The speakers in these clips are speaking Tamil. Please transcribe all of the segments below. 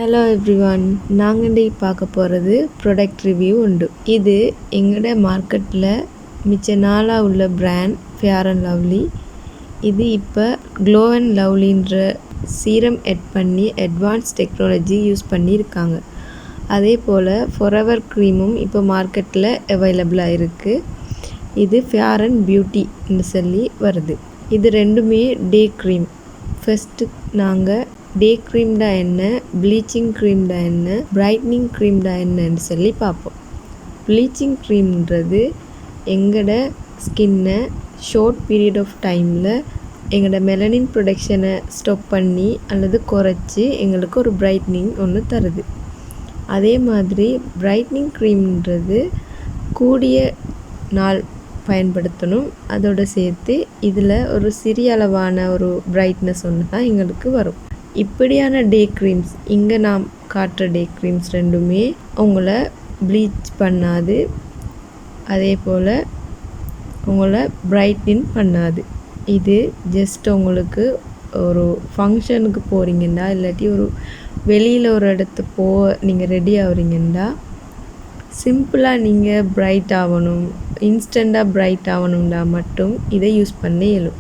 ஹலோ எவ்ரிவன், நாங்கள் இன்றைக்கி பார்க்க போகிறது ப்ராடக்ட் ரிவ்யூ உண்டு. இது எங்களோட மார்க்கெட்டில் மிச்ச நாளாக உள்ள பிராண்ட் ஃபேர் அண்ட் லவ்லி. இது இப்போ க்ளோ அண்ட் லவ்லின்ற சீரம் எட் பண்ணி அட்வான்ஸ் டெக்னாலஜி யூஸ் பண்ணியிருக்காங்க. அதே போல் ஃபொரெவர் க்ரீமும் இப்போ மார்க்கெட்டில் அவைலபிளாக இருக்குது. இது ஃபேர் அண்ட் பியூட்டின்னு சொல்லி வருது. இது ரெண்டுமே டே க்ரீம். ஃபஸ்ட்டு நாங்கள் டே க்ரீம்டா என்ன, ப்ளீச்சிங் க்ரீம்டா என்ன, பிரைட்னிங் க்ரீம்டா என்னன்னு சொல்லி பார்ப்போம். ப்ளீச்சிங் க்ரீம்ன்றது எங்களோட ஸ்கின்னை ஷார்ட் பீரியட் ஆஃப் டைமில் எங்களோட மெலனின் ப்ரொடக்ஷனை ஸ்டாப் பண்ணி அல்லது குறைச்சி எங்களுக்கு ஒரு பிரைட்னிங் ஒன்று தருது. அதே மாதிரி பிரைட்னிங் க்ரீம்ன்றது கூடிய நாள் பயன்படுத்தணும். அதோடு சேர்த்து இதில் ஒரு சிறிய அளவான ஒரு பிரைட்னஸ் ஒன்று தான் எங்களுக்கு வரும். இப்படியான டே க்ரீம்ஸ், இங்கே நாம் காட்டுற டே க்ரீம்ஸ் ரெண்டுமே உங்களை ப்ளீச் பண்ணாது, அதே போல் உங்களை பிரைட்னிங் பண்ணாது. இது ஜஸ்ட் உங்களுக்கு ஒரு ஃபங்க்ஷனுக்கு போகிறீங்கன்னா இல்லாட்டி ஒரு வெளியில் ஒரு இடத்து நீங்கள் ரெடி ஆகுறீங்கன்னா சிம்பிளாக நீங்கள் பிரைட் ஆகணும், இன்ஸ்டண்ட்டாக பிரைட் ஆகணும்னா மட்டும் இதை யூஸ் பண்ண இயலும்.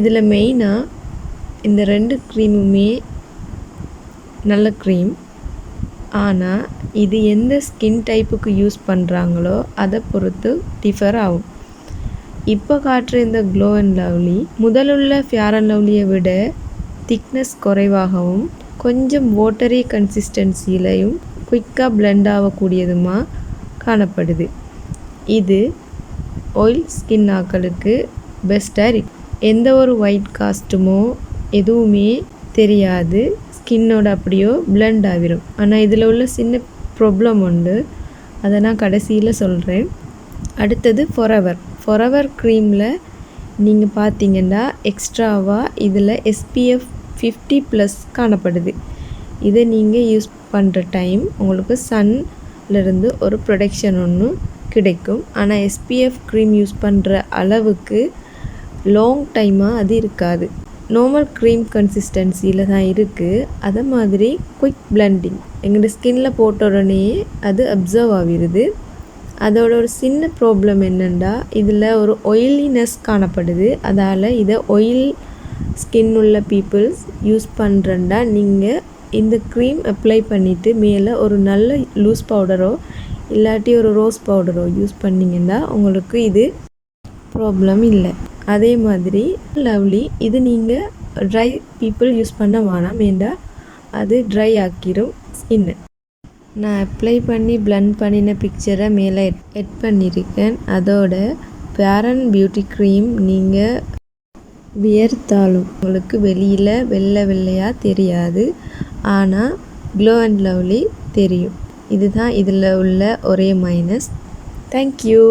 இதில் மெயினாக இந்த ரெண்டு க்ரீமுமே நல்ல க்ரீம். ஆனால் இது எந்த ஸ்கின் டைப்புக்கு யூஸ் பண்ணுறாங்களோ அதை பொறுத்து டிஃபர் ஆகும். இப்போ காட்டுற இந்த க்ளோ அண்ட் லவ்லி முதலுள்ள ஃபேர் அண்ட் லவ்லியை விட திக்னஸ் குறைவாகவும் கொஞ்சம் வாட்டரி கன்சிஸ்டன்சிலையும் குயிக்காக பிளெண்ட் ஆகக்கூடியதுமா காணப்படுது. இது ஆயில் ஸ்கின் ஆக்களுக்கு பெஸ்ட்டாக இருக்குது. எந்த ஒரு ஒயிட் காஸ்ட்டுமோ எதுவுமே தெரியாது, ஸ்கின்னோட அப்படியோ பிளெண்ட் ஆகிரும். ஆனால் இதில் உள்ள சின்ன ப்ராப்ளம் உண்டு, அதை நான் கடைசியில் சொல்கிறேன். அடுத்தது ஃபொரெவர் க்ரீமில் நீங்கள் பார்த்தீங்கன்னா எக்ஸ்ட்ராவாக இதில் SPF 50+ காணப்படுது. இதை நீங்கள் யூஸ் பண்ணுற டைம் உங்களுக்கு சன்லேருந்து ஒரு ப்ரொடெக்ஷன் ஒன்று கிடைக்கும். ஆனால் SPF க்ரீம் யூஸ் பண்ணுற அளவுக்கு லாங் டைமாக அது இருக்காது. நார்மல் க்ரீம் கன்சிஸ்டன்சியில் தான் இருக்குது. அதே மாதிரி குயிக் பிளெண்டிங் எங்களோட ஸ்கின்ல போட்ட உடனே அது அப்சர்வ் ஆகிடுது. அதோட ஒரு சின்ன ப்ராப்ளம் என்னென்னா இதில் ஒரு ஆயிலினஸ் காணப்படுது. அதால் இதை ஆயில் ஸ்கின் உள்ள பீப்புள்ஸ் யூஸ் பண்ணுறண்டா நீங்கள் இந்த க்ரீம் அப்ளை பண்ணிவிட்டு மேலே ஒரு நல்ல லூஸ் பவுடரோ இல்லாட்டி ஒரு ரோஸ் பவுடரோ யூஸ் பண்ணிங்கன்னா உங்களுக்கு இது ப்ராப்ளம் இல்லை. அதே மாதிரி லவ்லி இது நீங்கள் ட்ரை பீப்புள் யூஸ் பண்ண வேணாம், வேண்டாம் அது ட்ரை ஆக்கிரும் ஸ்கின்னு. நான் அப்ளை பண்ணி பிளெண்ட் பண்ணின பிக்சரை மேலே எட் பண்ணியிருக்கேன். அதோட ஃபேர் அண்ட் பியூட்டி க்ரீம் நீங்கள் வியர்த்தாலும் உங்களுக்கு வெளியில் வெள்ளையாக தெரியாது, ஆனால் க்ளோ அண்ட் லவ்லி தெரியும். இதுதான் இதில் உள்ள ஒரே மைனஸ். தேங்க்யூ.